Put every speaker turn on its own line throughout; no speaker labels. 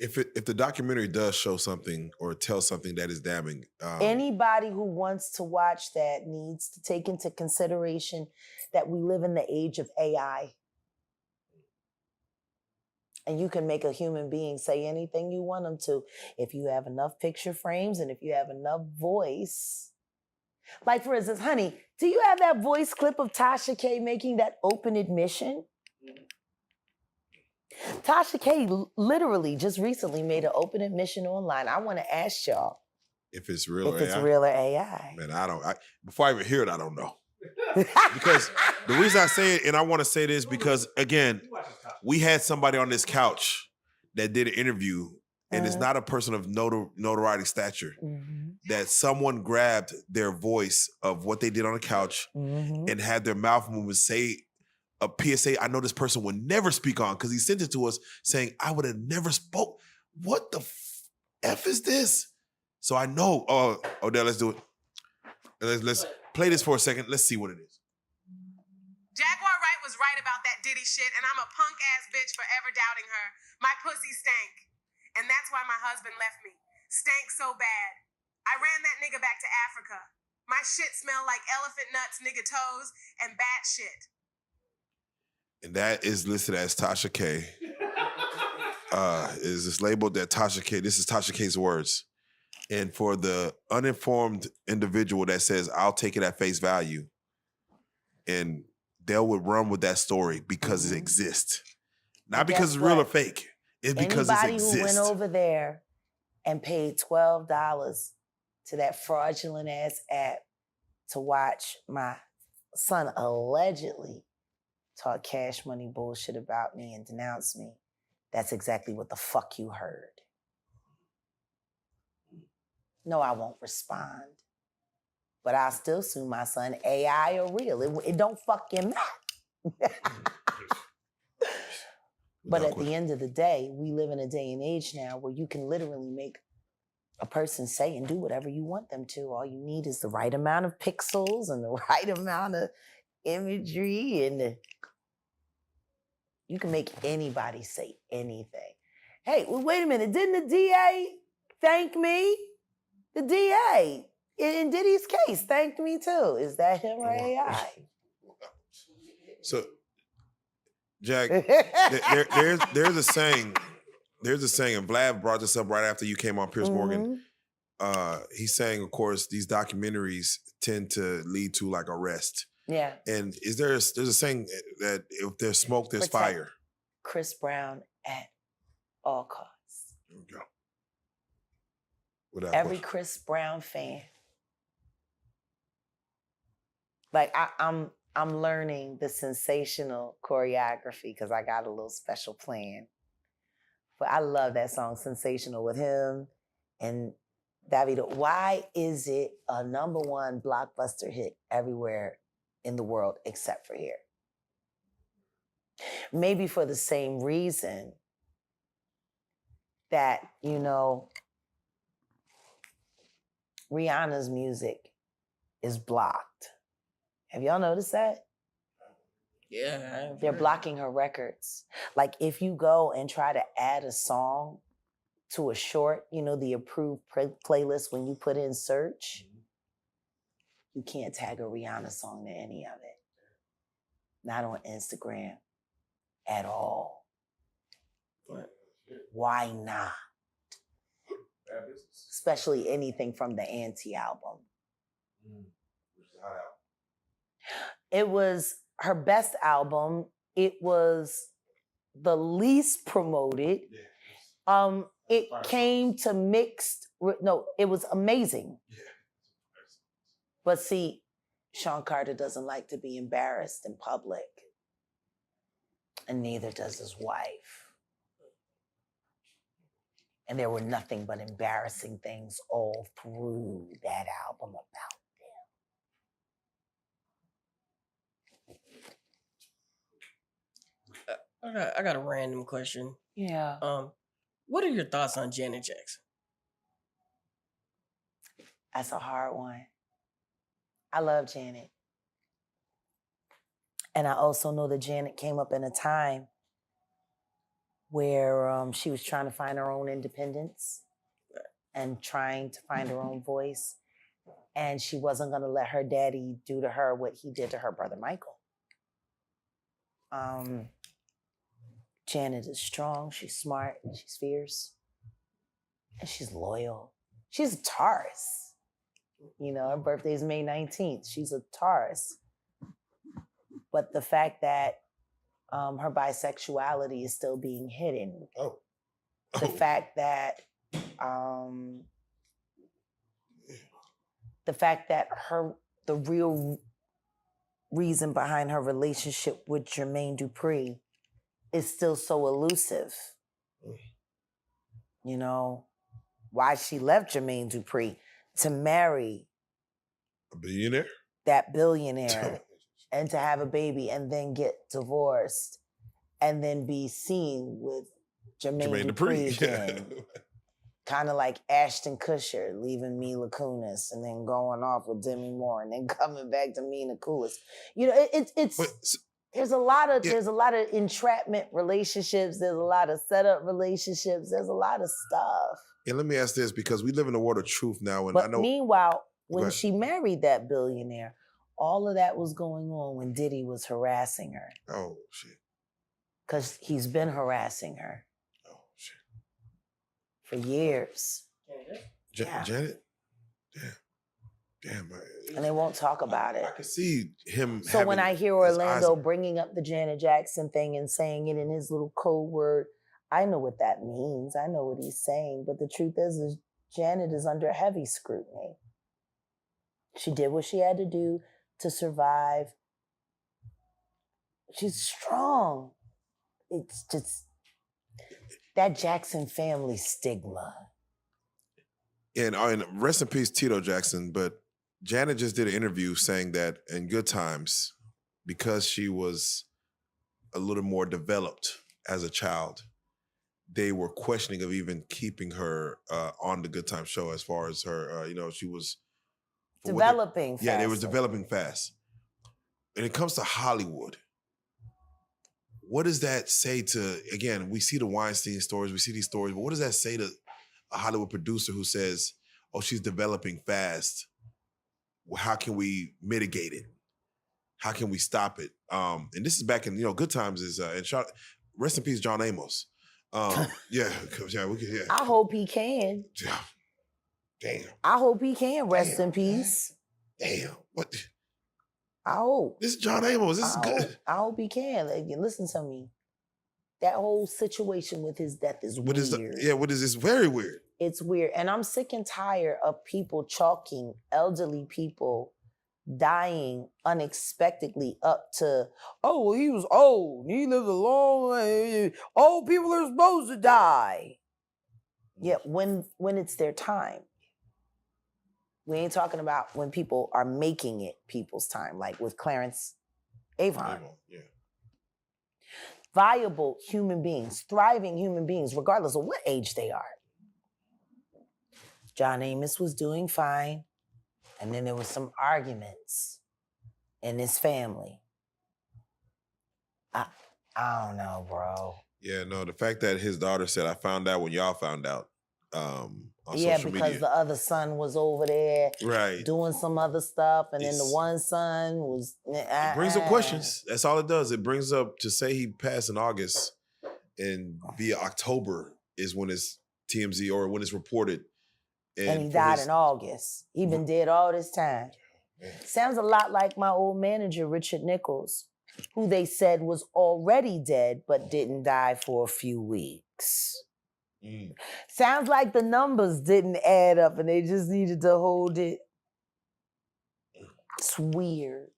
if the documentary does show something or tell something that is damning,
anybody who wants to watch that needs to take into consideration that we live in the age of AI. And you can make a human being say anything you want them to if you have enough picture frames and if you have enough voice. Like, for instance, honey, do you have that voice clip of Tasha K making that open admission? Tasha K literally just recently made an open admission online. I want to ask y'all
if it's real or
if it's
AI.
real or AI.
Man, before I even hear it, I don't know. Because the reason I say it, and I want to say this because, again, we had somebody on this couch that did an interview, and it's not a person of notoriety stature, that someone grabbed their voice of what they did on the couch and had their mouth movement say a PSA I know this person would never speak on, because he sent it to us saying, I would have never spoke. What the F is this? So I know, Odell, let's do it. Let's play this for a second. Let's see what it is.
Jaguar Wright was right about that Diddy shit, and I'm a punk-ass bitch forever doubting her. My pussy stank, and that's why my husband left me. Stank so bad. I ran that nigga back to Africa. My shit smelled like elephant nuts, nigga toes, and bat shit.
And that is listed as Tasha K. Is this labeled that Tasha K? This is Tasha K's words. And for the uninformed individual that says, I'll take it at face value, and they would run with that story because it exists. Not because it's real or fake. It's because it exists.
Anybody who went over there and paid $12 to that fraudulent ass app to watch my son allegedly talk Cash Money bullshit about me and denounce me, that's exactly what the fuck you heard. No, I won't respond. But I'll still sue my son, AI or real. It don't fucking matter. But at the end of the day, we live in a day and age now where you can literally make a person say and do whatever you want them to. All you need is the right amount of pixels and the right amount of imagery, and you can make anybody say anything. Hey, well, wait a minute. Didn't the DA thank me? The DA, in Diddy's case, thanked me too. Is that him or AI?
So, Jack, there's a saying, and Vlad brought this up right after you came on Piers Morgan. He's saying, of course, these documentaries tend to lead to like arrest.
Yeah.
And there's a saying that if there's smoke, there's fire.
Chris Brown at all costs.
There we go.
Every Chris Brown fan. Like I'm learning the sensational choreography because I got a little special plan. But I love that song, Sensational, with him and Davido. Why is it a #1 blockbuster hit everywhere in the world except for here? Maybe for the same reason that, Rihanna's music is blocked. Have y'all noticed that?
Yeah.
They're blocking her records. Like if you go and try to add a song to a short, the approved playlist when you put in search, you can't tag a Rihanna song to any of it. Not on Instagram at all. Why not? Especially anything from the Auntie album. It was her best album. It was the least promoted. It came to mixed. No, it was amazing. But see, Sean Carter doesn't like to be embarrassed in public. And neither does his wife. And there were nothing but embarrassing things all through that album about
them. I got a random question.
Yeah.
What are your thoughts on Janet Jackson?
That's a hard one. I love Janet. And I also know that Janet came up in a time where she was trying to find her own independence and trying to find her own voice. And she wasn't going to let her daddy do to her what he did to her brother Michael. Janet is strong, she's smart, she's fierce, and she's loyal. She's a Taurus. You know, her birthday is May 19th. She's a Taurus. But the fact that her bisexuality is still being hidden. The fact that the real reason behind her relationship with Jermaine Dupri is still so elusive. You know, why she left Jermaine Dupri to marry
a billionaire?
That billionaire and to have a baby and then get divorced and then be seen with Jermaine Dupri again. Kind of like Ashton Kutcher leaving Mila Kunis and then going off with Demi Moore and then coming back to Mila Kunis. You know, there's a lot of entrapment relationships. There's a lot of setup relationships. There's a lot of stuff.
Yeah, let me ask this because we live in a world of truth now, and
but
I know.
Meanwhile, when she married that billionaire, all of that was going on when Diddy was harassing her.
Oh shit!
Because he's been harassing her. For years.
Janet? Damn.
And they won't talk about it.
I can see him.
So when I hear Orlando bringing up the Janet Jackson thing and saying it in his little code word, I know what that means. I know what he's saying. But the truth is Janet is under heavy scrutiny. She did what she had to do to survive. She's strong. It's just that Jackson family stigma.
And rest in peace, Tito Jackson. But Janet just did an interview saying that in good times, because she was a little more developed as a child, they were questioning of even keeping her on the Good Time show as far as her, she was
developing fast.
Yeah, they was developing fast. When it comes to Hollywood, what does that say to, again, we see the Weinstein stories, we see these stories, but what does that say to a Hollywood producer who says, oh, she's developing fast? Well, how can we mitigate it? How can we stop it? And this is back in, Good Times is, rest in peace, John Amos. I
hope he can.
Yeah. Damn.
I hope he can rest in peace.
Damn. What?
I hope.
This is John Amos. This is good.
I hope he can. Listen to me. That whole situation with his death is weird.
What is this? Very weird.
It's weird. And I'm sick and tired of people chalking elderly people dying unexpectedly up to, oh, well, he was old. He lived a long life. Old people are supposed to die. Yeah, when it's their time. We ain't talking about when people are making it people's time, like with Clarence Avon.
Yeah.
Viable human beings, thriving human beings, regardless of what age they are. John Amos was doing fine, and then there was some arguments in his family. I don't know, bro.
Yeah, no, the fact that his daughter said, I found out when y'all found out. On social
because
media.
The other son was over there doing some other stuff, and then the one son was...
It brings up questions. That's all it does. It brings up, to say he passed in August, and via October is when it's TMZ or when it's reported.
And he died in August. He been dead all this time. Sounds a lot like my old manager, Richard Nichols, who they said was already dead, but didn't die for a few weeks. Sounds like the numbers didn't add up and they just needed to hold it. It's weird.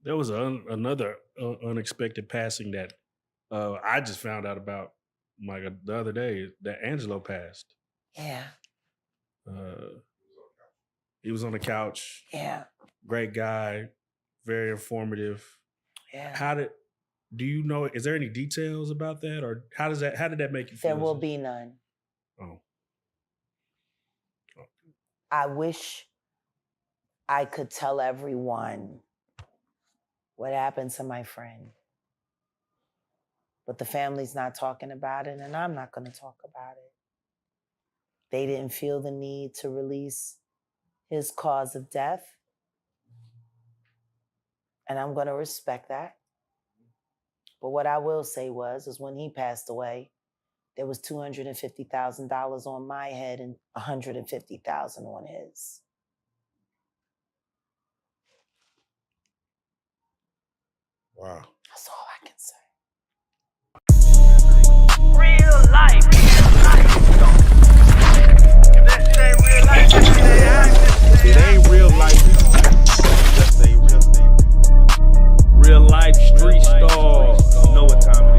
There was another unexpected passing that I just found out about the other day, that Angelo passed.
Yeah.
He was on the couch.
Yeah.
Great guy, very informative.
Yeah.
Do you know, is there any details about that, or how did that make you feel?
There will be none.
Oh.
I wish I could tell everyone What happened to my friend? But the family's not talking about it, and I'm not going to talk about it. They didn't feel the need to release his cause of death. And I'm going to respect that. But what I will say is when he passed away, there was $250,000 on my head and $150,000 on his.
Wow.
That's all I can say.
Real life. If that shit ain't real life,
If it ain't real life, just ain't real.
Real life street stars. You know what time it is.